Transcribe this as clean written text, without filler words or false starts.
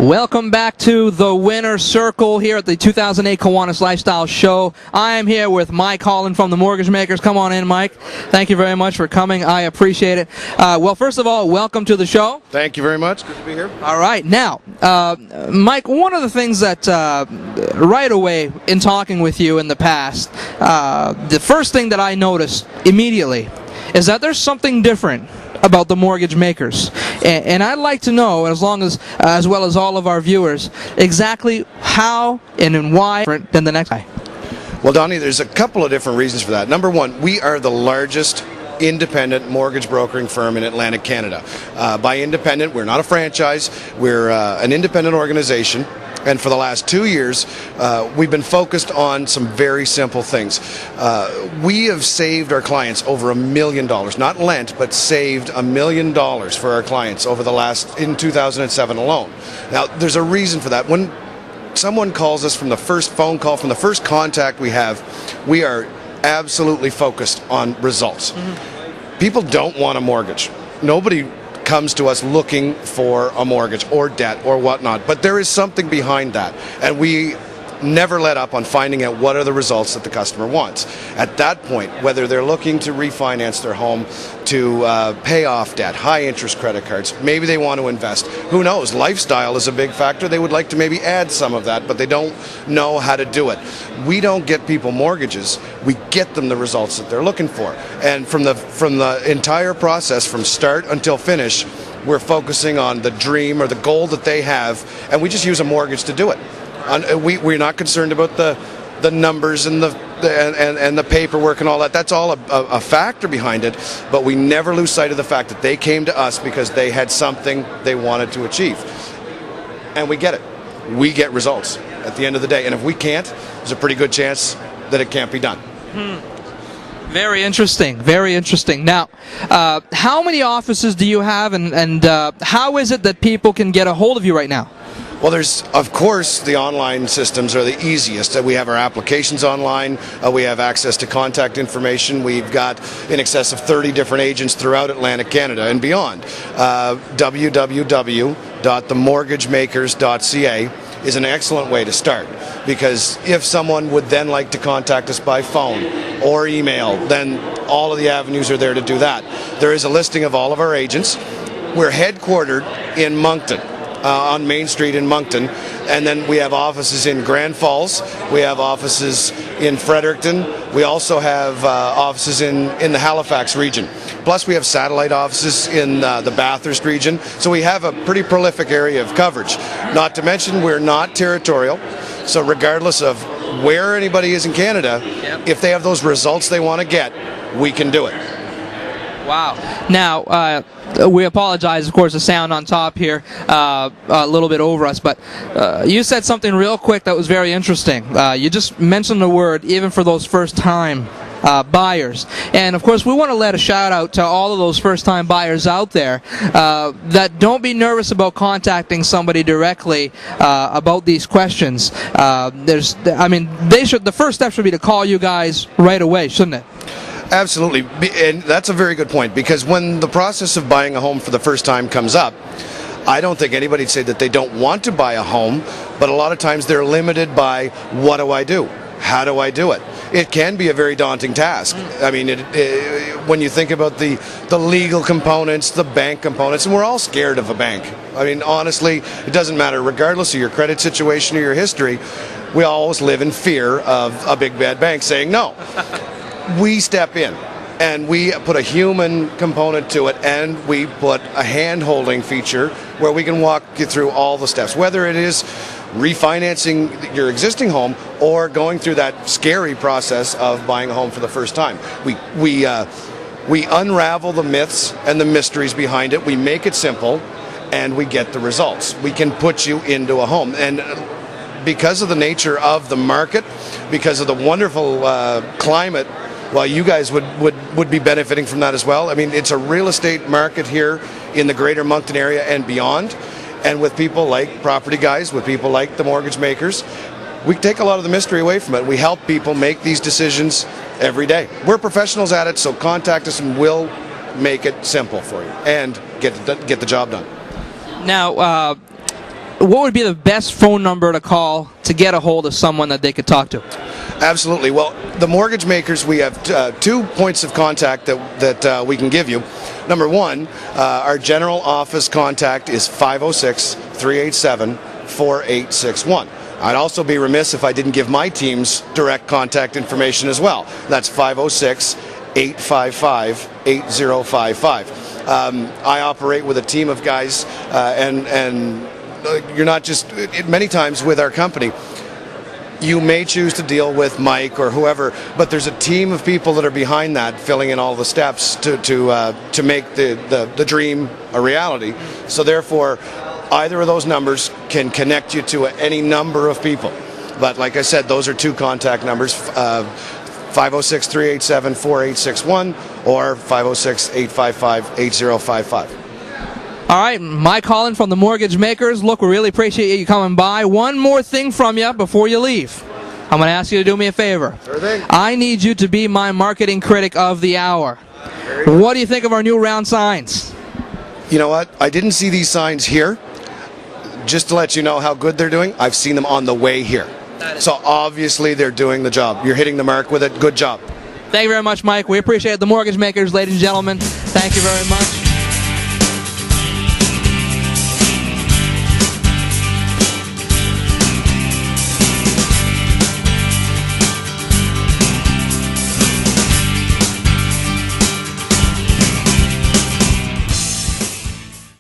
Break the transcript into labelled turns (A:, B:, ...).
A: Welcome back to the Winner's Circle here at the 2008 Kiwanis Lifestyle Show. I am here with Mike Holland from the Mortgage Makers. Come on in, Mike. Thank you very much for coming. I appreciate it. Well, first of all, welcome to the show.
B: Thank you very much. Good to be here.
A: All right. Now, Mike, one of the things that right away in talking with you in the past, the first thing that I noticed immediately is that there's something different about the Mortgage Makers, and I'd like to know, as well as all of our viewers, exactly how and why different than the next guy.
B: Well, Donnie, there's a couple of different reasons for that. Number one, we are the largest independent mortgage brokering firm in Atlantic Canada. By independent, we're not a franchise. We're an independent organization. And for the last 2 years, we've been focused on some very simple things. We have saved our clients over $1 million, not lent, but saved $1 million for our clients in 2007 alone. Now, there's a reason for that. When someone calls us from the first phone call, from the first contact we have, we are absolutely focused on results. Mm-hmm. People don't want a mortgage. Nobody comes to us looking for a mortgage or debt or whatnot, but there is something behind that, and we never let up on finding out what are the results that the customer wants. At that point, whether they're looking to refinance their home, to pay off debt, high interest credit cards, maybe they want to invest, who knows, lifestyle is a big factor. They would like to maybe add some of that, but they don't know how to do it. We don't get people mortgages, we get them the results that they're looking for. And from the entire process, from start until finish, we're focusing on the dream or the goal that they have, and we just use a mortgage to do it. We're not concerned about the numbers and the paperwork and all that. That's all a factor behind it, but we never lose sight of the fact that they came to us because they had something they wanted to achieve. And we get it. We get results at the end of the day. And if we can't, there's a pretty good chance that it can't be done.
A: Very interesting. Very interesting. Now, how many offices do you have, and how is it that people can get a hold of you right now?
B: Well, there's, of course, the online systems are the easiest. We have our applications online. We have access to contact information. We've got in excess of 30 different agents throughout Atlantic Canada and beyond. www.themortgagemakers.ca is an excellent way to start, because if someone would then like to contact us by phone or email, then all of the avenues are there to do that. There is a listing of all of our agents. We're headquartered in Moncton. On Main Street in Moncton, and then we have offices in Grand Falls, we have offices in Fredericton, we also have offices in the Halifax region. Plus we have satellite offices in the Bathurst region, so we have a pretty prolific area of coverage. Not to mention we're not territorial, so regardless of where anybody is in Canada, if they have those results they want to get, we can do it.
A: Wow. Now, we apologize, of course, the sound on top here, a little bit over us, but you said something real quick that was very interesting. You just mentioned the word, even for those first-time buyers. And, of course, we want to let a shout-out to all of those first-time buyers out there that don't be nervous about contacting somebody directly about these questions. The first step should be to call you guys right away, shouldn't it?
B: Absolutely, and that's a very good point, because when the process of buying a home for the first time comes up, I don't think anybody'd say that they don't want to buy a home, but a lot of times they're limited by, what do I do? How do I do it? It can be a very daunting task. I mean, when you think about the legal components, the bank components, and we're all scared of a bank. I mean, honestly, it doesn't matter, regardless of your credit situation or your history, we always live in fear of a big bad bank saying no. We step in and we put a human component to it, and we put a hand-holding feature where we can walk you through all the steps, whether it is refinancing your existing home or going through that scary process of buying a home for the first time. We unravel the myths and the mysteries behind it. We make it simple, and we get the results. We can put you into a home. And because of the nature of the market, because of the wonderful climate, well, you guys would be benefiting from that as well. I mean, it's a real estate market here in the greater Moncton area and beyond. And with people like Property Guys, with people like the Mortgage Makers, we take a lot of the mystery away from it. We help people make these decisions every day. We're professionals at it, so contact us and we'll make it simple for you and get the job done.
A: Now, what would be the best phone number to call to get a hold of someone that they could talk to?
B: Absolutely. Well, the mortgage makers, we have 2 points of contact that we can give you. Number one, our general office contact is 506-387-4861. I'd also be remiss if I didn't give my team's direct contact information as well. That's 506-855-8055. I operate with a team of guys, and you're not just, many times with our company, you may choose to deal with Mike or whoever, but there's a team of people that are behind that, filling in all the steps to make the dream a reality. So therefore, either of those numbers can connect you to any number of people. But like I said, those are 2 contact numbers, 506-387-4861 or 506-855-8055.
A: All right, Mike Holland from the Mortgage Makers. Look, we really appreciate you coming by. One more thing from you before you leave. I'm going to ask you to do me a favor.
B: Sure thing.
A: I need you to be my marketing critic of the hour. What do you think of our new round signs?
B: You know what? I didn't see these signs here. Just to let you know how good they're doing, I've seen them on the way here. So obviously they're doing the job. You're hitting the mark with it. Good job.
A: Thank you very much, Mike. We appreciate the Mortgage Makers, ladies and gentlemen. Thank you very much.